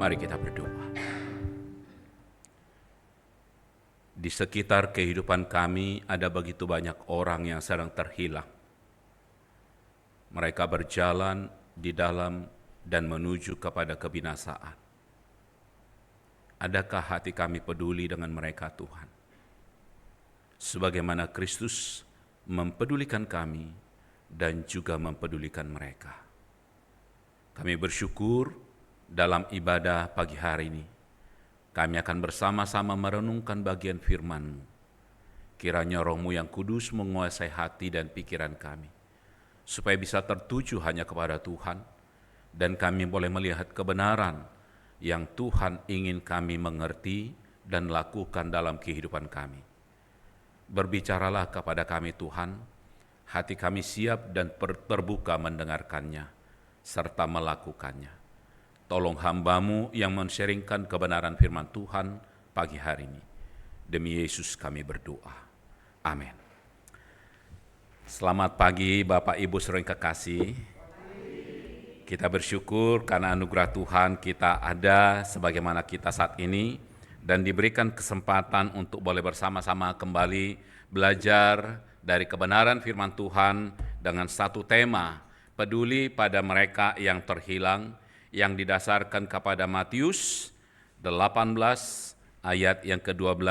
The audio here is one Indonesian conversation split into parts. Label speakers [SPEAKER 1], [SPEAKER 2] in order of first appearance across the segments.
[SPEAKER 1] Mari kita berdoa. Di sekitar kehidupan kami ada begitu banyak orang yang sedang terhilang. Mereka berjalan di dalam dan menuju kepada kebinasaan. Adakah hati kami peduli dengan mereka, Tuhan? Sebagaimana Kristus mempedulikan kami dan juga mempedulikan mereka. Kami bersyukur dalam ibadah pagi hari ini. Kami akan bersama-sama merenungkan bagian firman-Mu. Kiranya Roh-Mu yang kudus menguasai hati dan pikiran kami, supaya bisa tertuju hanya kepada Tuhan, dan kami boleh melihat kebenaran yang Tuhan ingin kami mengerti dan lakukan dalam kehidupan kami. Berbicaralah kepada kami Tuhan, hati kami siap dan terbuka mendengarkannya, serta melakukannya. Tolong hamba-Mu yang men-sharingkan kebenaran firman Tuhan pagi hari ini. Demi Yesus kami berdoa. Amin. Selamat pagi Bapak Ibu saudara yang kekasih. Kita bersyukur karena anugerah Tuhan kita ada sebagaimana kita saat ini dan diberikan kesempatan untuk boleh bersama-sama kembali belajar dari kebenaran firman Tuhan dengan satu tema, peduli pada mereka yang terhilang, yang didasarkan kepada Matius 18 ayat yang ke-12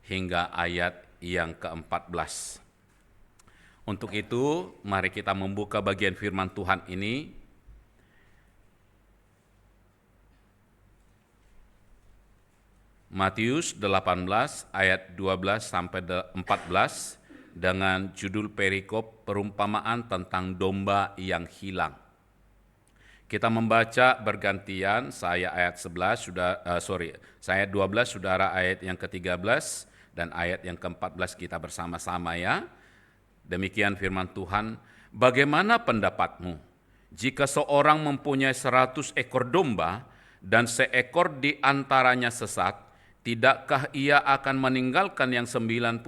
[SPEAKER 1] hingga ayat yang ke-14. Untuk itu, mari kita membuka bagian firman Tuhan ini. Matius 18 ayat 12 sampai 14 dengan judul perikop perumpamaan tentang domba yang hilang. Kita membaca bergantian, saya ayat 11 saya 12 saudara ayat yang ke-13 dan ayat yang ke-14 kita bersama-sama ya. Demikian firman Tuhan, bagaimana pendapatmu jika seorang mempunyai 100 ekor domba dan seekor di antaranya sesat, tidakkah ia akan meninggalkan yang 99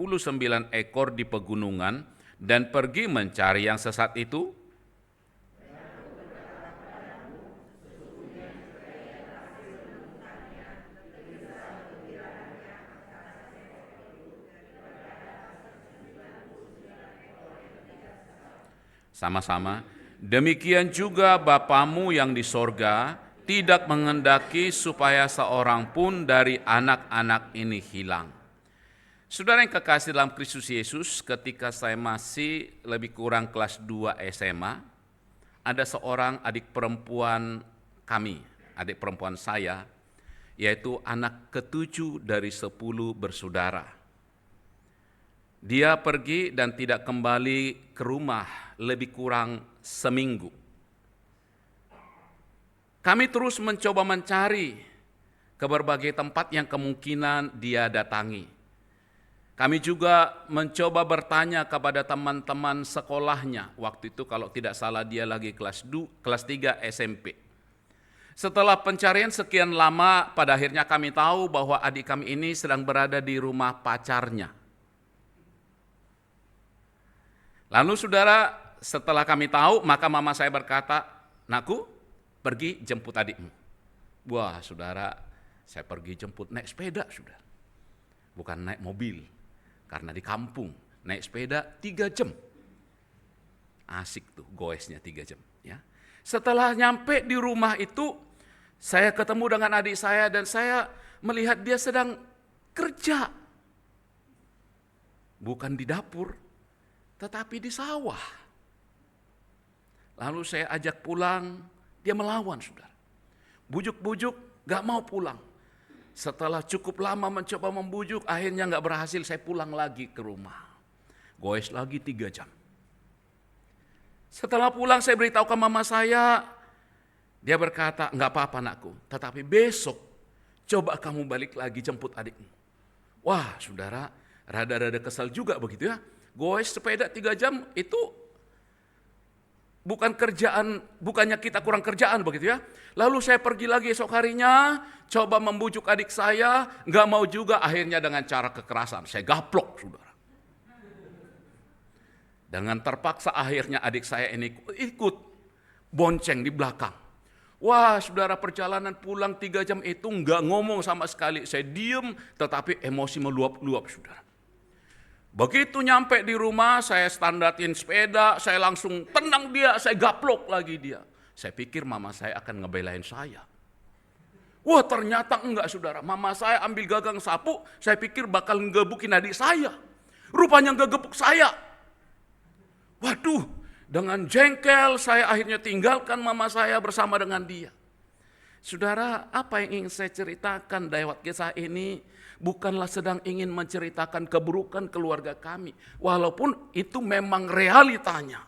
[SPEAKER 1] ekor di pegunungan dan pergi mencari yang sesat itu? Sama-sama, demikian juga Bapamu yang di sorga tidak menghendaki supaya seorang pun dari anak-anak ini hilang. Saudara yang kekasih dalam Kristus Yesus, ketika saya masih lebih kurang kelas 2 SMA, ada seorang adik perempuan kami, adik perempuan saya, yaitu anak ke-7 dari 10 bersaudara. Dia pergi dan tidak kembali ke rumah lebih kurang seminggu. Kami terus mencoba mencari ke berbagai tempat yang kemungkinan dia datangi. Kami juga mencoba bertanya kepada teman-teman sekolahnya. Waktu itu kalau tidak salah dia lagi kelas 3 SMP. Setelah pencarian sekian lama, pada akhirnya kami tahu bahwa adik kami ini sedang berada di rumah pacarnya. Lalu saudara, setelah kami tahu, maka mama saya berkata, "Nakku, pergi jemput adikmu." Wah saudara, saya pergi jemput naik sepeda saudara. Bukan naik mobil, karena di kampung. Naik sepeda 3 jam. Asik tuh goesnya 3 jam. Ya. Setelah nyampe di rumah itu, saya ketemu dengan adik saya dan saya melihat dia sedang kerja. Bukan di dapur, tetapi di sawah. Lalu saya ajak pulang, dia melawan saudara. Bujuk-bujuk gak mau pulang. Setelah cukup lama mencoba membujuk, akhirnya gak berhasil, saya pulang lagi ke rumah. Goes lagi 3 jam. Setelah pulang saya beritahu ke mama saya, dia berkata, "Gak apa-apa anakku, tetapi besok coba kamu balik lagi jemput adikmu." Wah saudara, rada-rada kesal juga begitu ya. Goes sepeda 3 jam itu bukan kerjaan, bukannya kita kurang kerjaan begitu ya. Lalu saya pergi lagi esok harinya, coba membujuk adik saya, gak mau juga, akhirnya dengan cara kekerasan, saya gaplok saudara. Dengan terpaksa akhirnya adik saya ini ikut bonceng di belakang. Wah, saudara, perjalanan pulang 3 jam itu nggak ngomong sama sekali. Saya diem, tetapi emosi meluap-luap, saudara. Begitu nyampe di rumah, saya standarin sepeda, saya langsung tendang dia, saya gaplok lagi dia. Saya pikir mama saya akan ngebelain saya. Wah, ternyata enggak, saudara. Mama saya ambil gagang sapu, saya pikir bakal ngegebukin adik saya. Rupanya ngegebuk saya. Waduh, dengan jengkel saya akhirnya tinggalkan mama saya bersama dengan dia. Saudara, apa yang ingin saya ceritakan lewat kisah ini bukanlah sedang ingin menceritakan keburukan keluarga kami, walaupun itu memang realitanya.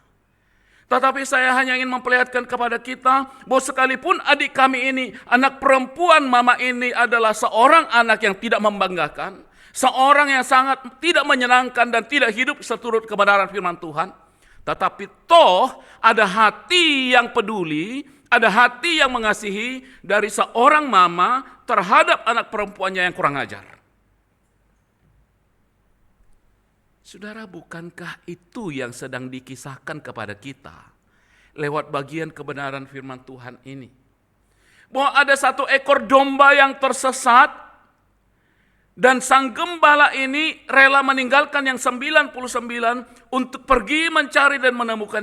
[SPEAKER 1] Tetapi saya hanya ingin memperlihatkan kepada kita bahwa sekalipun adik kami ini, anak perempuan mama ini adalah seorang anak yang tidak membanggakan, seorang yang sangat tidak menyenangkan dan tidak hidup seturut kebenaran firman Tuhan, tetapi toh ada hati yang peduli, ada hati yang mengasihi dari seorang mama terhadap anak perempuannya yang kurang ajar. Saudara, bukankah itu yang sedang dikisahkan kepada kita lewat bagian kebenaran firman Tuhan ini? Bahwa ada satu ekor domba yang tersesat dan sang gembala ini rela meninggalkan yang 99 untuk pergi mencari dan menemukan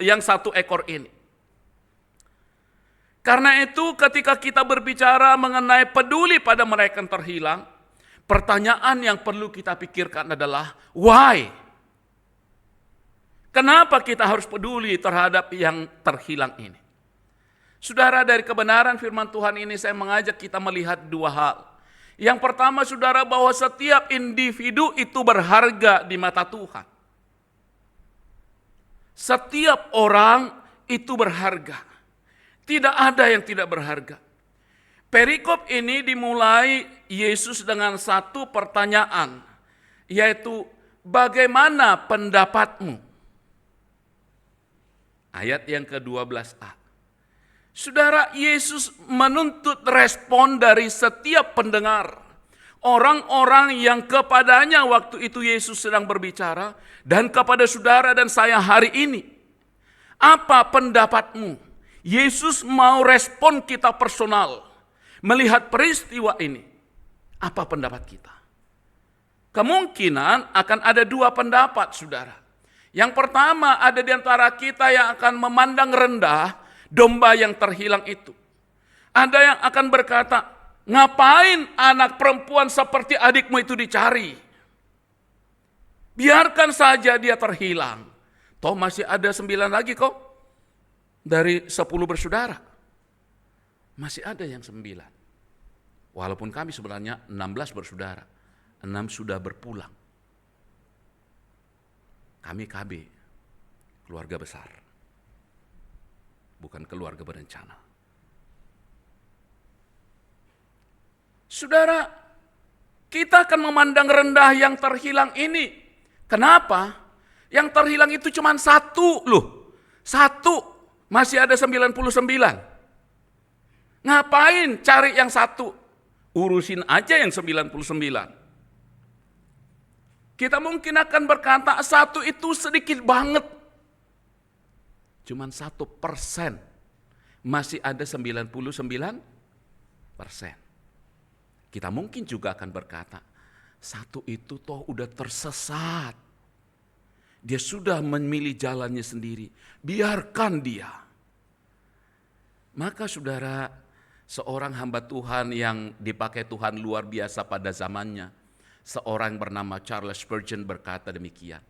[SPEAKER 1] yang satu ekor ini. Karena itu ketika kita berbicara mengenai peduli pada mereka yang terhilang, pertanyaan yang perlu kita pikirkan adalah why? Kenapa kita harus peduli terhadap yang terhilang ini? Saudara, dari kebenaran firman Tuhan ini saya mengajak kita melihat 2 hal. Yang pertama, saudara, bahwa setiap individu itu berharga di mata Tuhan. Setiap orang itu berharga. Tidak ada yang tidak berharga. Perikop ini dimulai Yesus dengan satu pertanyaan, yaitu bagaimana pendapatmu? Ayat yang ke-12a. Saudara, Yesus menuntut respon dari setiap pendengar. Orang-orang yang kepadanya waktu itu Yesus sedang berbicara, dan kepada saudara dan saya hari ini. Apa pendapatmu? Yesus mau respon kita personal. Melihat peristiwa ini. Apa pendapat kita? Kemungkinan akan ada 2 pendapat, saudara. Yang pertama, ada di antara kita yang akan memandang rendah domba yang terhilang itu. Ada yang akan berkata, ngapain anak perempuan seperti adikmu itu dicari? Biarkan saja dia terhilang. Toh masih ada 9 lagi kok. Dari 10 bersaudara. Masih ada yang 9. Walaupun kami sebenarnya 16 bersaudara. 6 sudah berpulang. Kami KB. Keluarga besar. Bukan keluarga berencana. Saudara, kita akan memandang rendah yang terhilang ini. Kenapa? Yang terhilang itu cuma 1 loh. 1. Masih ada 99. Ngapain cari yang 1? Urusin aja yang 99. Kita mungkin akan berkata 1 itu sedikit banget. Cuman 1%. Masih ada 99%. Kita mungkin juga akan berkata 1 itu toh udah tersesat. Dia sudah memilih jalannya sendiri. Biarkan dia. Maka saudara, seorang hamba Tuhan yang dipakai Tuhan luar biasa pada zamannya, seorang bernama Charles Spurgeon berkata demikian.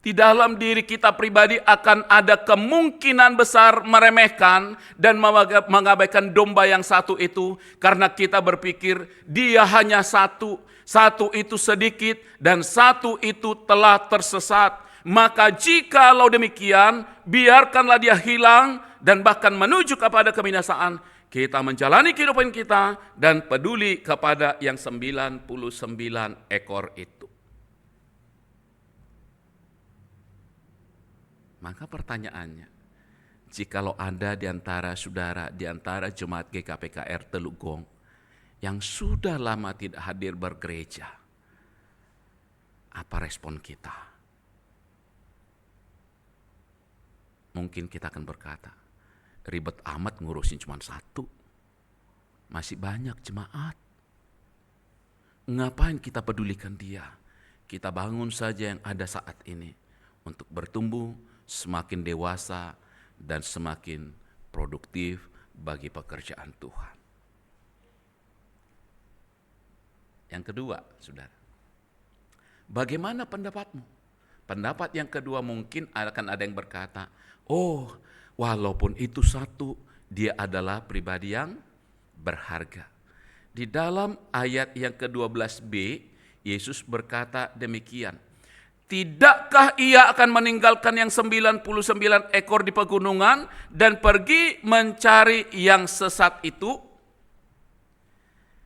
[SPEAKER 1] Di dalam diri kita pribadi akan ada kemungkinan besar meremehkan dan mengabaikan domba yang 1 itu, karena kita berpikir dia hanya 1 itu sedikit dan 1 itu telah tersesat. Maka jikalau demikian, biarkanlah dia hilang dan bahkan menuju kepada kebinasaan. Kita menjalani kehidupan kita dan peduli kepada yang 99 ekor itu. Maka pertanyaannya, jikalau ada di antara saudara, di antara jemaat GKPKR Teluk Gong yang sudah lama tidak hadir bergereja, apa respon kita? Mungkin kita akan berkata, ribet amat ngurusin cuma satu. Masih banyak jemaat. Ngapain kita pedulikan dia? Kita bangun saja yang ada saat ini untuk bertumbuh semakin dewasa dan semakin produktif bagi pekerjaan Tuhan. Yang kedua, saudara, bagaimana pendapatmu? Pendapat yang kedua mungkin akan ada yang berkata, oh, walaupun itu satu, dia adalah pribadi yang berharga. Di dalam ayat yang ke-12b, Yesus berkata demikian, tidakkah ia akan meninggalkan yang 99 ekor di pegunungan dan pergi mencari yang sesat itu?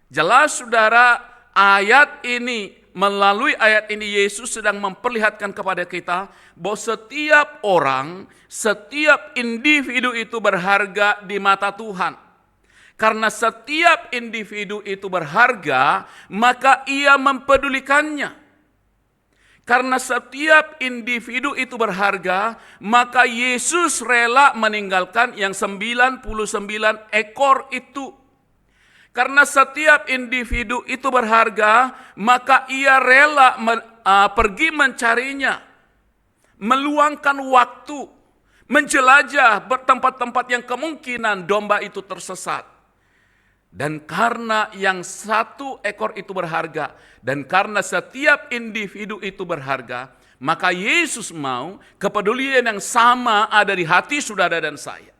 [SPEAKER 1] Jelas saudara, ayat ini, melalui ayat ini Yesus sedang memperlihatkan kepada kita bahwa setiap orang, setiap individu itu berharga di mata Tuhan. Karena setiap individu itu berharga, maka ia mempedulikannya. Karena setiap individu itu berharga, maka Yesus rela meninggalkan yang 99 ekor itu. Karena setiap individu itu berharga, maka ia rela pergi mencarinya, meluangkan waktu, menjelajah bertempat-tempat yang kemungkinan domba itu tersesat. Dan karena yang satu ekor itu berharga, dan karena setiap individu itu berharga, maka Yesus mau kepedulian yang sama ada di hati saudara dan saya.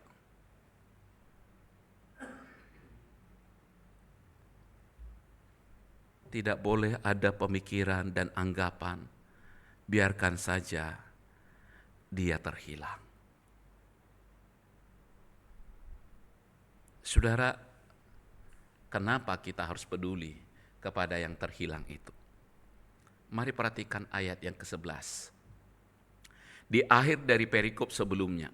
[SPEAKER 1] Tidak boleh ada pemikiran dan anggapan, biarkan saja dia terhilang. Saudara, kenapa kita harus peduli kepada yang terhilang itu? Mari perhatikan ayat yang ke-11. Di akhir dari perikop sebelumnya,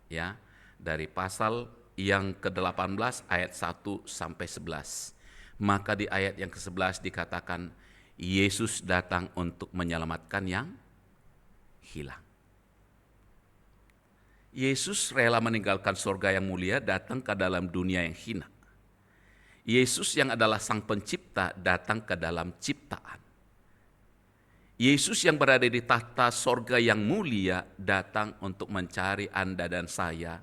[SPEAKER 1] ya, dari pasal yang ke-18 ayat 1 sampai 11. Maka di ayat yang ke-11 dikatakan, Yesus datang untuk menyelamatkan yang hilang. Yesus rela meninggalkan surga yang mulia, datang ke dalam dunia yang hina. Yesus yang adalah sang pencipta datang ke dalam ciptaan. Yesus yang berada di tahta surga yang mulia datang untuk mencari Anda dan saya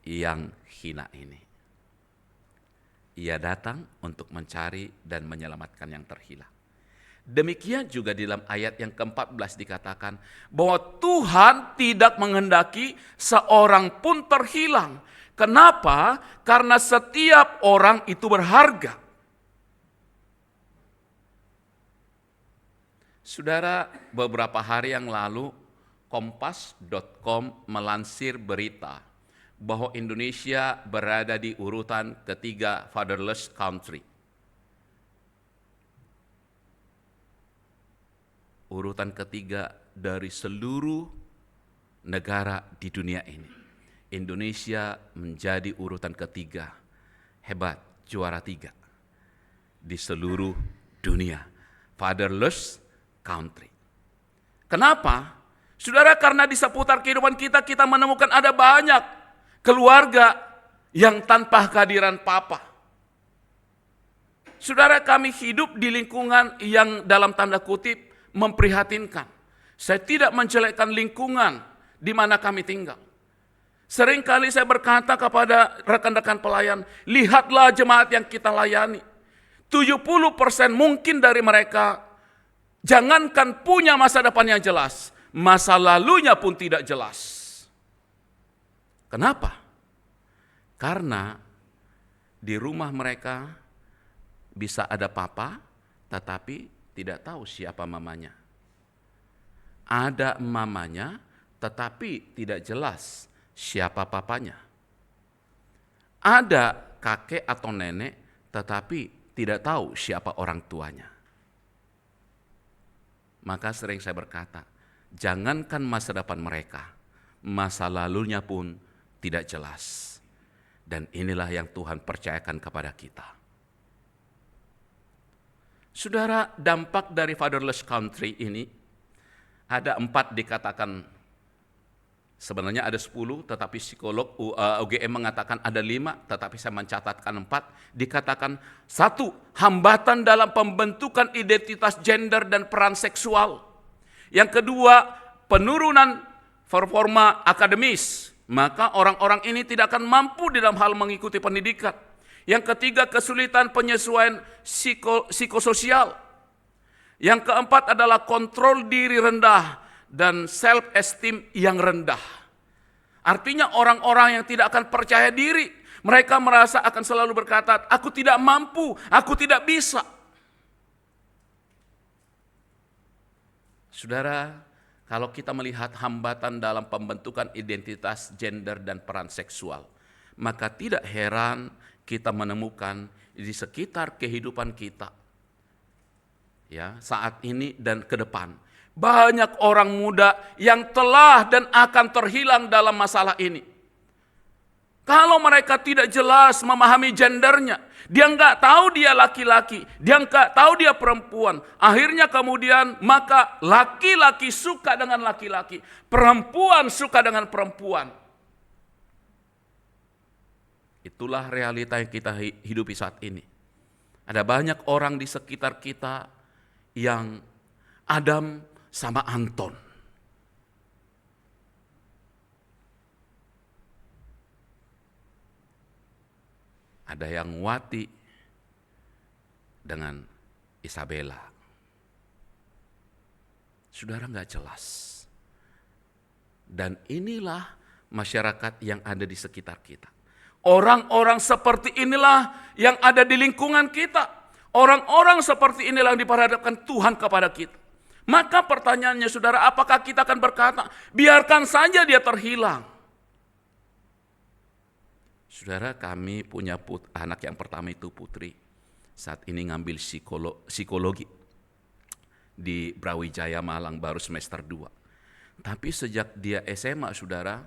[SPEAKER 1] yang hina ini. Ia datang untuk mencari dan menyelamatkan yang terhilang. Demikian juga di dalam ayat yang ke-14 dikatakan bahwa Tuhan tidak menghendaki seorang pun terhilang. Kenapa? Karena setiap orang itu berharga. Saudara, beberapa hari yang lalu Kompas.com melansir berita bahwa Indonesia berada di urutan ketiga fatherless country. Urutan ketiga dari seluruh negara di dunia ini. Indonesia menjadi urutan ketiga. Hebat, juara 3 di seluruh dunia. Fatherless country. Kenapa? Saudara, karena di seputar kehidupan kita menemukan ada banyak keluarga yang tanpa kehadiran papa. Saudara, kami hidup di lingkungan yang dalam tanda kutip memprihatinkan. Saya tidak menjelekkan lingkungan di mana kami tinggal. Seringkali saya berkata kepada rekan-rekan pelayan, lihatlah jemaat yang kita layani. 70% mungkin dari mereka jangankan punya masa depan yang jelas, masa lalunya pun tidak jelas. Kenapa? Karena di rumah mereka bisa ada papa, tetapi tidak tahu siapa mamanya. Ada mamanya, tetapi tidak jelas siapa papanya. Ada kakek atau nenek, tetapi tidak tahu siapa orang tuanya. Maka sering saya berkata, jangankan masa depan mereka, masa lalunya pun tidak jelas. Dan inilah yang Tuhan percayakan kepada kita. Saudara, dampak dari fatherless country ini ada 4 dikatakan Sebenarnya ada 10, tetapi psikolog UGM mengatakan ada 5, tetapi saya mencatatkan 4. Dikatakan 1, hambatan dalam pembentukan identitas gender dan peran seksual. Yang kedua, penurunan performa akademis. Maka orang-orang ini tidak akan mampu di dalam hal mengikuti pendidikan. Yang ketiga, kesulitan penyesuaian psikososial. Yang keempat adalah kontrol diri rendah dan self-esteem yang rendah. Artinya orang-orang yang tidak akan percaya diri, mereka merasa akan selalu berkata, aku tidak mampu, aku tidak bisa. Saudara, kalau kita melihat hambatan dalam pembentukan identitas gender dan peran seksual, maka tidak heran kita menemukan di sekitar kehidupan kita, ya, saat ini dan ke depan, banyak orang muda yang telah dan akan terhilang dalam masalah ini. Kalau mereka tidak jelas memahami gendernya, dia nggak tahu dia laki-laki, dia nggak tahu dia perempuan. Akhirnya kemudian maka laki-laki suka dengan laki-laki, perempuan suka dengan perempuan. Itulah realita yang kita hidupi saat ini. Ada banyak orang di sekitar kita yang Adam sama Anton. Ada yang Wati dengan Isabella. Saudara, nggak jelas. Dan inilah masyarakat yang ada di sekitar kita. Orang-orang seperti inilah yang ada di lingkungan kita. Orang-orang seperti inilah yang diperhadapkan Tuhan kepada kita. Maka pertanyaannya saudara, apakah kita akan berkata, biarkan saja dia terhilang? Saudara, kami punya anak yang pertama itu putri. Saat ini ngambil psikologi di Brawijaya Malang, baru semester 2. Tapi sejak dia SMA, saudara,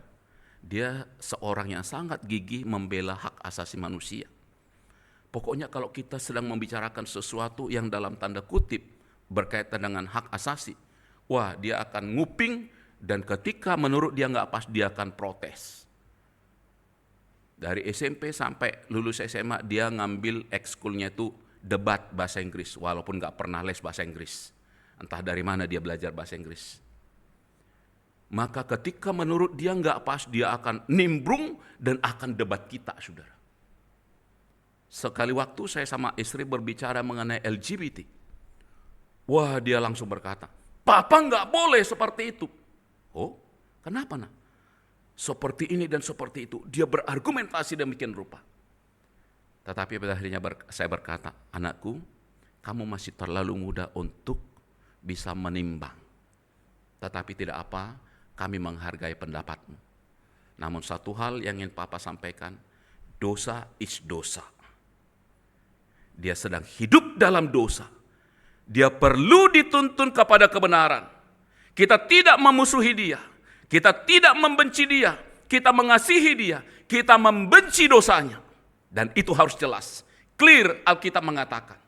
[SPEAKER 1] dia seorang yang sangat gigih membela hak asasi manusia. Pokoknya kalau kita sedang membicarakan sesuatu yang dalam tanda kutip berkaitan dengan hak asasi, wah, dia akan nguping, dan ketika menurut dia nggak pas, dia akan protes. Dari SMP sampai lulus SMA, dia ngambil ekskulnya itu debat bahasa Inggris, walaupun nggak pernah les bahasa Inggris. Entah dari mana dia belajar bahasa Inggris. Maka ketika menurut dia nggak pas, dia akan nimbrung dan akan debat kita, saudara. Sekali waktu saya sama istri berbicara mengenai LGBT. Wah, dia langsung berkata, Papa nggak boleh seperti itu. Oh, kenapa nak? Seperti ini dan seperti itu. Dia berargumentasi demikian rupa. Tetapi pada akhirnya saya berkata, anakku, kamu masih terlalu muda untuk bisa menimbang. Tetapi tidak apa, kami menghargai pendapatmu. Namun satu hal yang ingin Papa sampaikan, dosa is dosa. Dia sedang hidup dalam dosa. Dia perlu dituntun kepada kebenaran. Kita tidak memusuhi dia. Kita tidak membenci dia. Kita mengasihi dia. Kita membenci dosanya. Dan itu harus jelas. Clear, Alkitab mengatakan.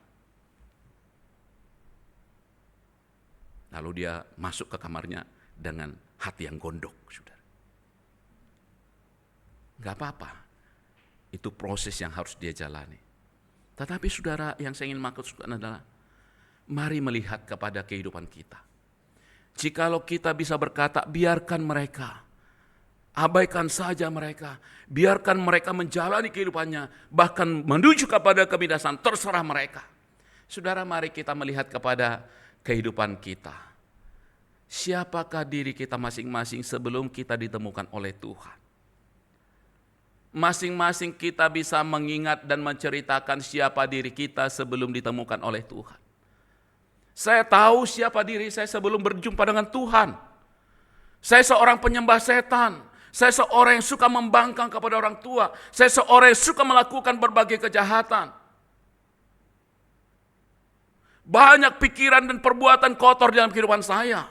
[SPEAKER 1] Lalu dia masuk ke kamarnya dengan hati yang gondok, saudara. Gak apa-apa. Itu proses yang harus dia jalani. Tetapi saudara, yang saya ingin maksudkan adalah, mari melihat kepada kehidupan kita. Jikalau kita bisa berkata, biarkan mereka, abaikan saja mereka, biarkan mereka menjalani kehidupannya, bahkan menuju kepada kebinasaan, terserah mereka. Saudara, mari kita melihat kepada kehidupan kita. Siapakah diri kita masing-masing sebelum kita ditemukan oleh Tuhan? Masing-masing kita bisa mengingat dan menceritakan siapa diri kita sebelum ditemukan oleh Tuhan. Saya tahu siapa diri saya sebelum berjumpa dengan Tuhan. Saya seorang penyembah setan. Saya seorang yang suka membangkang kepada orang tua. Saya seorang yang suka melakukan berbagai kejahatan. Banyak pikiran dan perbuatan kotor dalam kehidupan saya.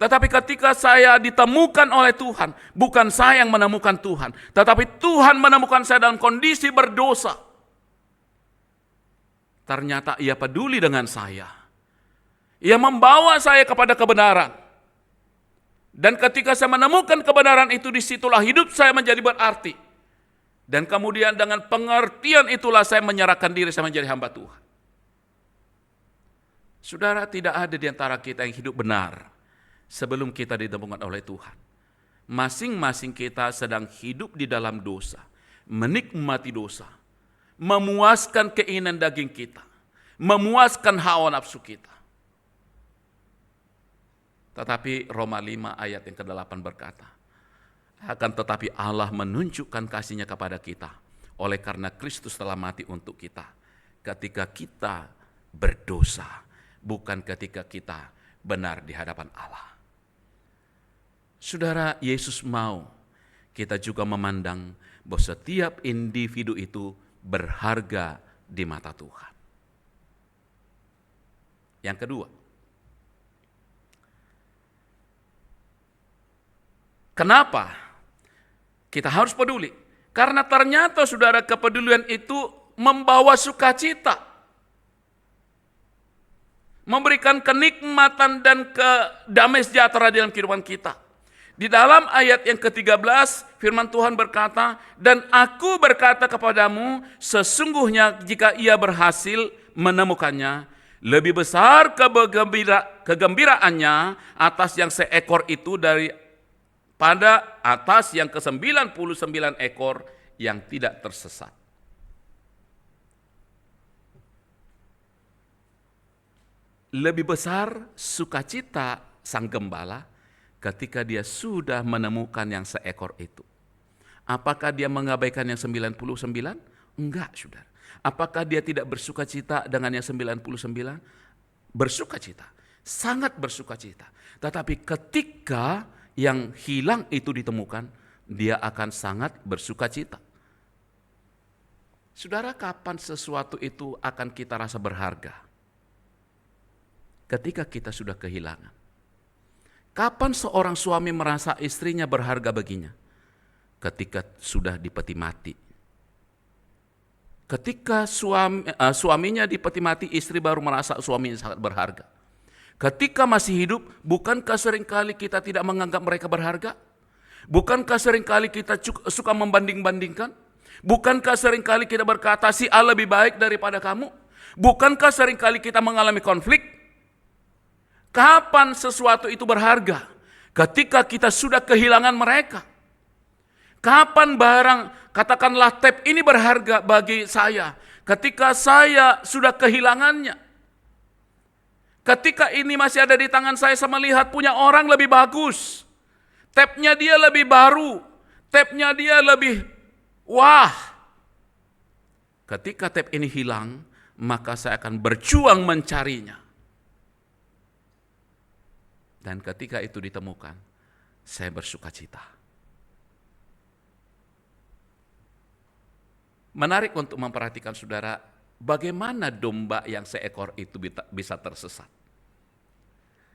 [SPEAKER 1] Tetapi ketika saya ditemukan oleh Tuhan, bukan saya yang menemukan Tuhan, tetapi Tuhan menemukan saya dalam kondisi berdosa. Ternyata Ia peduli dengan saya. Ia membawa saya kepada kebenaran. Dan ketika saya menemukan kebenaran itu, disitulah hidup saya menjadi berarti. Dan kemudian dengan pengertian itulah saya menyerahkan diri, saya menjadi hamba Tuhan. Saudara, tidak ada di antara kita yang hidup benar sebelum kita ditemukan oleh Tuhan. Masing-masing kita sedang hidup di dalam dosa, menikmati dosa, memuaskan keinginan daging kita, memuaskan hawa nafsu kita. Tetapi Roma 5 ayat yang ke-8 berkata, akan tetapi Allah menunjukkan kasih-Nya kepada kita oleh karena Kristus telah mati untuk kita ketika kita berdosa, bukan ketika kita benar di hadapan Allah. Saudara, Yesus mau kita juga memandang bahwa setiap individu itu berharga di mata Tuhan. Yang kedua, kenapa kita harus peduli? Karena ternyata saudara, kepedulian itu membawa sukacita, memberikan kenikmatan dan damai sejahtera dalam kehidupan kita. Di dalam ayat yang ke-13 firman Tuhan berkata, dan aku berkata kepadamu, sesungguhnya jika ia berhasil menemukannya, lebih besar kegembiraannya atas yang seekor itu pada atas yang ke-99 ekor yang tidak tersesat. Lebih besar sukacita sang gembala ketika dia sudah menemukan yang seekor itu. Apakah dia mengabaikan yang 99? Enggak, saudara. Apakah dia tidak bersukacita dengan yang 99? Bersukacita, sangat bersukacita. Tetapi ketika yang hilang itu ditemukan, dia akan sangat bersukacita. Saudara, kapan sesuatu itu akan kita rasa berharga? Ketika kita sudah kehilangan. Kapan seorang suami merasa istrinya berharga baginya? Ketika sudah dipeti mati. Ketika suaminya dipeti mati, istri baru merasa suaminya sangat berharga. Ketika masih hidup, bukankah seringkali kita tidak menganggap mereka berharga? Bukankah seringkali kita suka membanding-bandingkan? Bukankah seringkali kita berkata, si A lebih baik daripada kamu? Bukankah seringkali kita mengalami konflik? Kapan sesuatu itu berharga? Ketika kita sudah kehilangan mereka. Kapan barang, katakanlah tab ini berharga bagi saya? Ketika saya sudah kehilangannya. Ketika ini masih ada di tangan saya melihat punya orang lebih bagus. Tabnya dia lebih baru. Tabnya dia lebih wah. Ketika tab ini hilang, maka saya akan berjuang mencarinya. Dan ketika itu ditemukan, saya bersukacita. Menarik untuk memperhatikan saudara, bagaimana domba yang seekor itu bisa tersesat.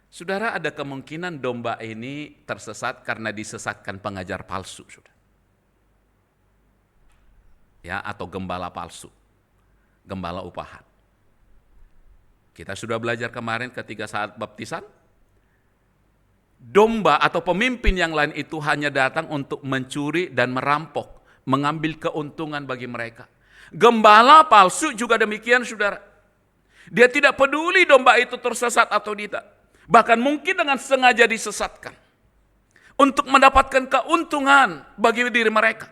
[SPEAKER 1] Saudara, ada kemungkinan domba ini tersesat karena disesatkan pengajar palsu, saudara. Ya, atau gembala palsu, gembala upahan. Kita sudah belajar kemarin ketika saat baptisan, domba atau pemimpin yang lain itu hanya datang untuk mencuri dan merampok, mengambil keuntungan bagi mereka. Gembala palsu juga demikian, saudara. Dia tidak peduli domba itu tersesat atau tidak. Bahkan mungkin dengan sengaja disesatkan untuk mendapatkan keuntungan bagi diri mereka.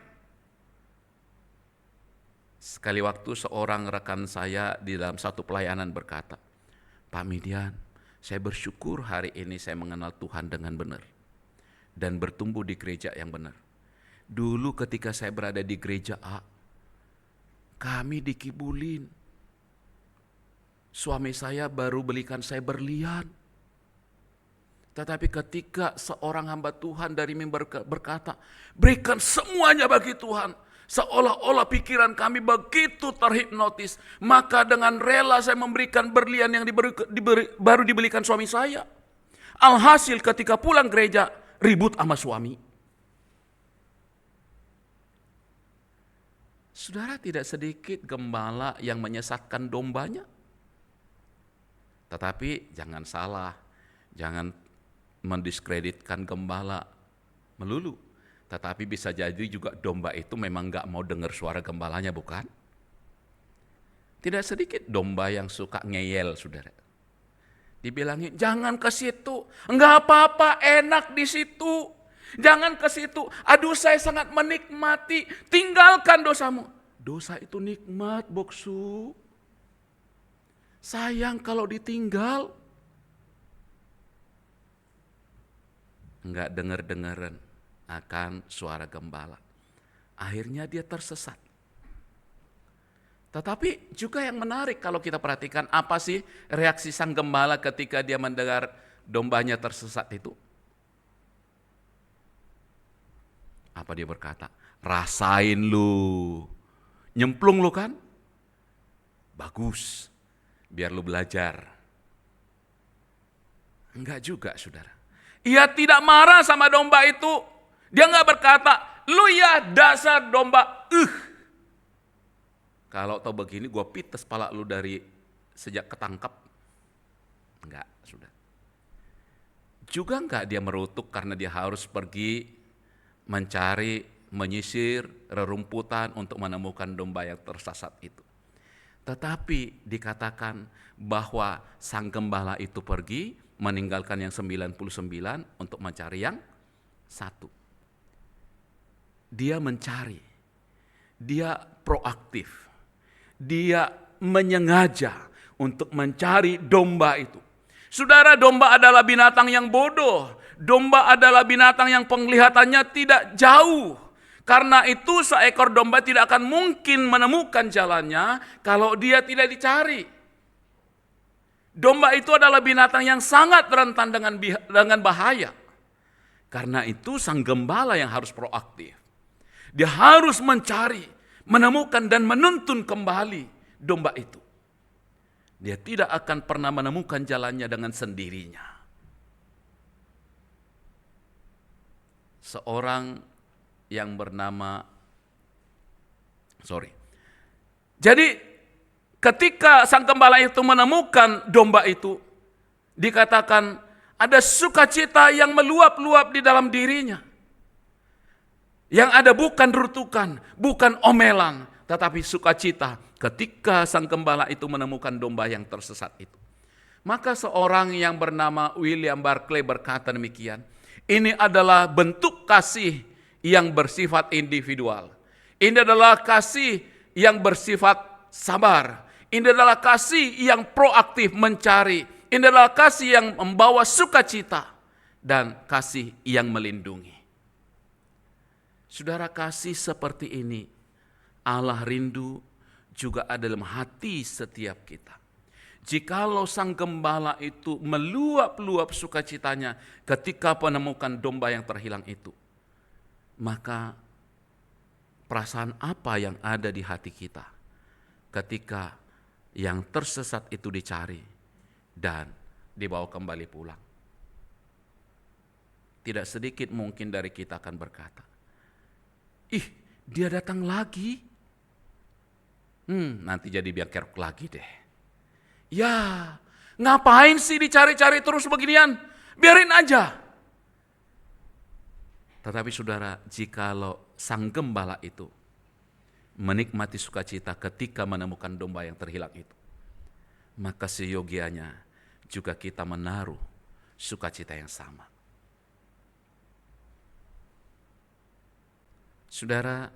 [SPEAKER 1] Sekali waktu seorang rekan saya di dalam satu pelayanan berkata, Pak Midian, saya bersyukur hari ini saya mengenal Tuhan dengan benar dan bertumbuh di gereja yang benar. Dulu ketika saya berada di gereja A, kami dikibulin. Suami saya baru belikan saya berlian. Tetapi ketika seorang hamba Tuhan dari mimbar berkata, berikan semuanya bagi Tuhan. Seolah-olah pikiran kami begitu terhipnotis. Maka dengan rela saya memberikan berlian yang baru dibelikan suami saya. Alhasil ketika pulang gereja, ribut sama suami. Saudara, tidak sedikit gembala yang menyesatkan dombanya. Tetapi jangan salah, jangan mendiskreditkan gembala melulu. Tetapi bisa jadi juga domba itu memang nggak mau dengar suara gembalanya, bukan? Tidak sedikit domba yang suka ngeyel, saudara. Dibilangin, jangan ke situ, nggak apa-apa, enak di situ. Jangan ke situ, aduh saya sangat menikmati, tinggalkan dosamu. Dosa itu nikmat, boksu. Sayang kalau ditinggal. Enggak dengar-dengaran akan suara gembala. Akhirnya dia tersesat. Tetapi juga yang menarik kalau kita perhatikan, apa sih reaksi sang gembala ketika dia mendengar dombanya tersesat itu? Apa dia berkata? Rasain lu. Nyemplung lu kan? Bagus. Biar lu belajar. Enggak juga, saudara. Ia tidak marah sama domba itu. Dia enggak berkata, lu ya dasar domba. Kalau tau begini gue pites pala lu dari sejak ketangkap. Enggak, sudah. Juga enggak dia merutuk karena dia harus pergi mencari, menyisir rerumputan untuk menemukan domba yang tersesat itu. Tetapi dikatakan bahwa sang gembala itu pergi meninggalkan yang 99 untuk mencari yang satu. Dia mencari, dia proaktif, dia menyengaja untuk mencari domba itu. Saudara, domba adalah binatang yang bodoh. Domba adalah binatang yang penglihatannya tidak jauh. Karena itu seekor domba tidak akan mungkin menemukan jalannya kalau dia tidak dicari. Domba itu adalah binatang yang sangat rentan dengan bahaya. Karena itu sang gembala yang harus proaktif. Dia harus mencari, menemukan dan menuntun kembali domba itu. Dia tidak akan pernah menemukan jalannya dengan sendirinya. Jadi ketika sang gembala itu menemukan domba itu, dikatakan ada sukacita yang meluap-luap di dalam dirinya. Yang ada bukan rutukan, bukan omelan, tetapi sukacita ketika sang gembala itu menemukan domba yang tersesat itu. Maka seorang yang bernama William Barclay berkata demikian, ini adalah bentuk kasih yang bersifat individual. Ini adalah kasih yang bersifat sabar. Ini adalah kasih yang proaktif mencari. Ini adalah kasih yang membawa sukacita dan kasih yang melindungi. Saudara, kasih seperti ini Allah rindu juga ada dalam hati setiap kita. Jikalau sang gembala itu meluap-luap sukacitanya ketika menemukan domba yang terhilang itu, maka perasaan apa yang ada di hati kita ketika yang tersesat itu dicari dan dibawa kembali pulang? Tidak sedikit mungkin dari kita akan berkata, ih, dia datang lagi. Nanti jadi biar kerok lagi deh. Ya, ngapain sih dicari-cari terus beginian? Biarin aja. Tetapi saudara, jikalau sang gembala itu menikmati sukacita ketika menemukan domba yang terhilang itu, maka seyogianya juga kita menaruh sukacita yang sama. Saudara,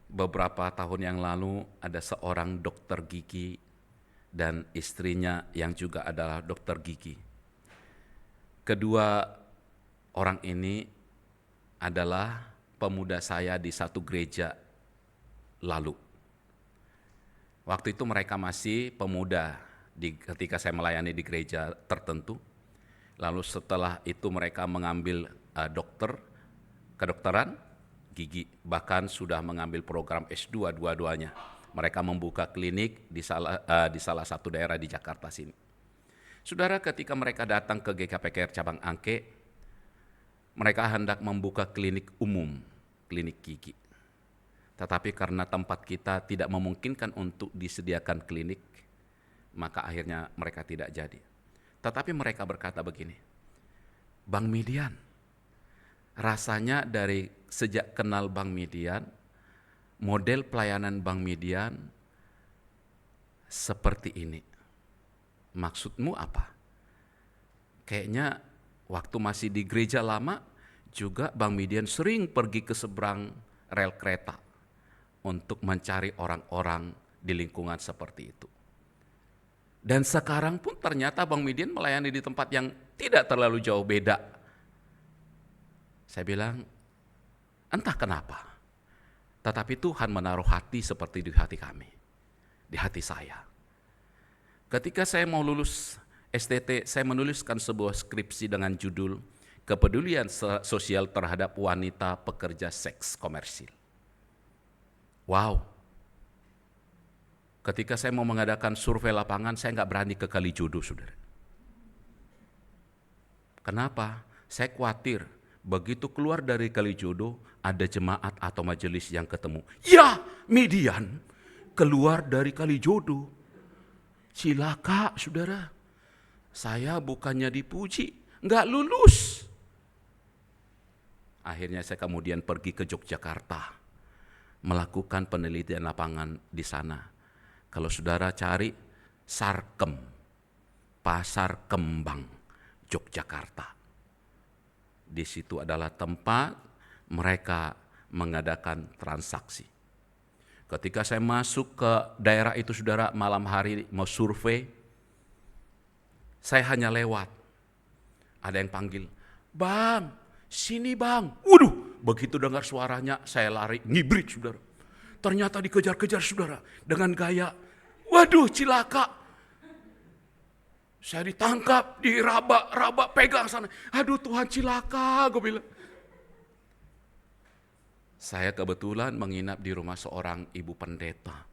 [SPEAKER 1] beberapa tahun yang lalu ada seorang dokter gigi dan istrinya yang juga adalah dokter gigi. Kedua orang ini adalah pemuda saya di satu gereja lalu. Waktu itu mereka masih pemuda ketika saya melayani di gereja tertentu. Lalu setelah itu mereka mengambil kedokteran gigi, bahkan sudah mengambil program S2 dua-duanya. Mereka membuka klinik di salah satu daerah di Jakarta sini. Saudara, ketika mereka datang ke GKPKR cabang Angke, mereka hendak membuka klinik umum, klinik gigi. Tetapi karena tempat kita tidak memungkinkan untuk disediakan klinik, maka akhirnya mereka tidak jadi. Tetapi mereka berkata begini, Bang Midian. Rasanya dari sejak kenal Bang Midian, model pelayanan Bang Midian seperti ini. Maksudmu apa? Kayaknya waktu masih di gereja lama juga Bang Midian sering pergi ke seberang rel kereta untuk mencari orang-orang di lingkungan seperti itu. Dan sekarang pun ternyata Bang Midian melayani di tempat yang tidak terlalu jauh beda. Saya bilang, entah kenapa, tetapi Tuhan menaruh hati seperti di hati kami, di hati saya. Ketika saya mau lulus STT, saya menuliskan sebuah skripsi dengan judul Kepedulian Sosial Terhadap Wanita Pekerja Seks Komersil. Wow. Ketika saya mau mengadakan survei lapangan, saya nggak berani ke Kalijodo, saudara. Kenapa? Saya khawatir begitu keluar dari Kalijodo, ada jemaat atau majelis yang ketemu. Ya, Midian keluar dari Kalijodo. Cilaka, saudara. Saya bukannya dipuji, nggak lulus. Akhirnya saya kemudian pergi ke Yogyakarta, melakukan penelitian lapangan di sana. Kalau saudara cari Sarkem, Pasar Kembang, Yogyakarta. Di situ adalah tempat mereka mengadakan transaksi. Ketika saya masuk ke daerah itu, saudara, malam hari mau survei, saya hanya lewat. Ada yang panggil, "Bang, sini bang." Waduh, begitu dengar suaranya, saya lari, ngibrit, saudara. Ternyata dikejar-kejar, saudara, dengan gaya, waduh, cilaka. Saya ditangkap, diraba-raba, pegang sana. Aduh Tuhan, cilaka, gue bilang. Saya kebetulan menginap di rumah seorang ibu pendeta.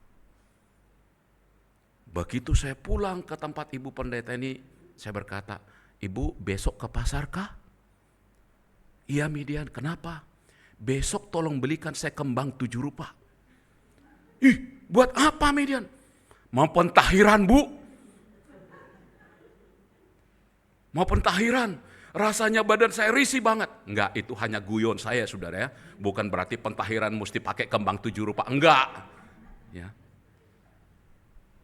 [SPEAKER 1] Begitu saya pulang ke tempat ibu pendeta ini, saya berkata, "Ibu, besok ke pasar kah?" "Iya Midian." "Kenapa?" "Besok tolong belikan saya kembang 7 rupa." "Ih, buat apa Midian?" "Mau pentahiran Bu." Mau pentahiran, rasanya badan saya risih banget. Enggak, itu hanya guyon saya, saudara ya. Bukan berarti pentahiran mesti pakai kembang 7 rupa, enggak. Ya.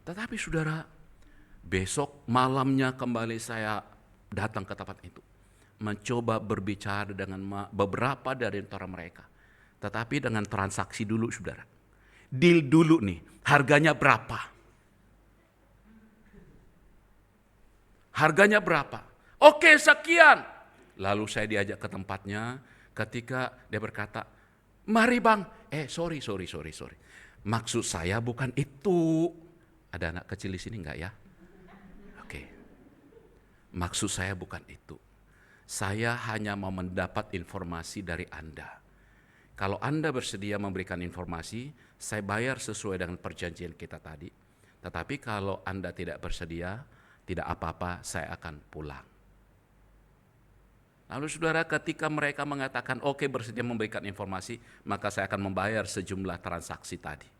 [SPEAKER 1] Tetapi saudara, besok malamnya kembali saya datang ke tempat itu. Mencoba berbicara dengan beberapa dari antara mereka. Tetapi dengan transaksi dulu, saudara. Deal dulu nih, harganya berapa? Harganya berapa? "Oke, sekian." Lalu saya diajak ke tempatnya, ketika dia berkata, "Mari bang." Sorry. Maksud saya bukan itu. Ada anak kecil di sini enggak ya? Oke. Maksud saya bukan itu. Saya hanya mau mendapat informasi dari Anda. Kalau Anda bersedia memberikan informasi, saya bayar sesuai dengan perjanjian kita tadi. Tetapi kalau Anda tidak bersedia, tidak apa-apa, saya akan pulang. Lalu saudara, ketika mereka mengatakan oke, bersedia memberikan informasi, maka saya akan membayar sejumlah transaksi tadi.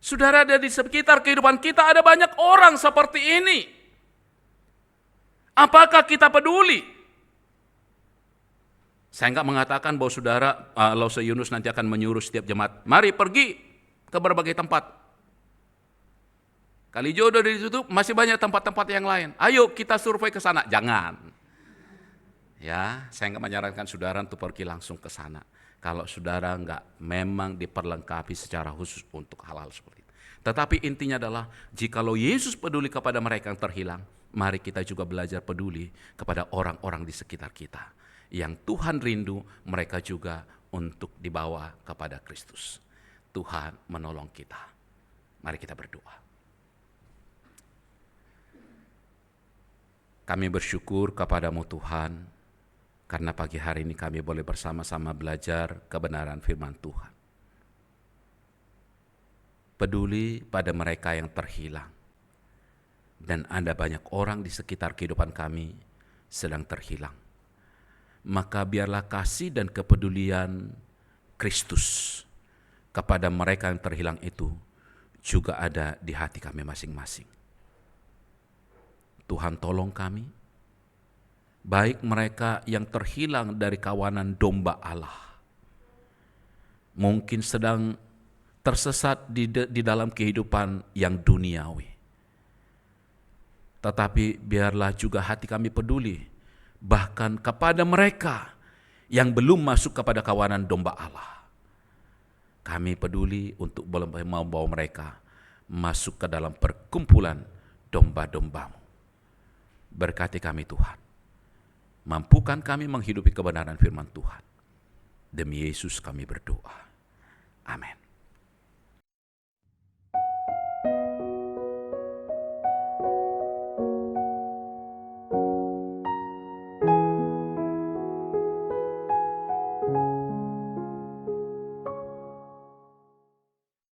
[SPEAKER 1] Saudara, di sekitar kehidupan kita ada banyak orang seperti ini. Apakah kita peduli? Saya enggak mengatakan bahwa saudara, Lause Yunus nanti akan menyuruh setiap jemaat, "Mari pergi ke berbagai tempat." Kalijodo ditutup, masih banyak tempat-tempat yang lain. Ayo kita survei ke sana. Jangan. Ya, saya enggak menyarankan saudara untuk pergi langsung ke sana. Kalau saudara enggak memang diperlengkapi secara khusus untuk hal-hal seperti itu. Tetapi intinya adalah, jikalau Yesus peduli kepada mereka yang terhilang, mari kita juga belajar peduli kepada orang-orang di sekitar kita. Yang Tuhan rindu mereka juga untuk dibawa kepada Kristus. Tuhan menolong kita. Mari kita berdoa. Kami bersyukur kepadamu Tuhan, karena pagi hari ini kami boleh bersama-sama belajar kebenaran firman Tuhan. Peduli pada mereka yang terhilang. Dan ada banyak orang di sekitar kehidupan kami sedang terhilang. Maka biarlah kasih dan kepedulian Kristus kepada mereka yang terhilang itu juga ada di hati kami masing-masing. Tuhan tolong kami, baik mereka yang terhilang dari kawanan domba Allah, mungkin sedang tersesat di dalam kehidupan yang duniawi. Tetapi biarlah juga hati kami peduli bahkan kepada mereka yang belum masuk kepada kawanan domba Allah. Kami peduli untuk membawa mereka masuk ke dalam perkumpulan domba-domba-Mu. Berkati kami Tuhan. Mampukan kami menghidupi kebenaran firman Tuhan. Demi Yesus kami berdoa. Amin.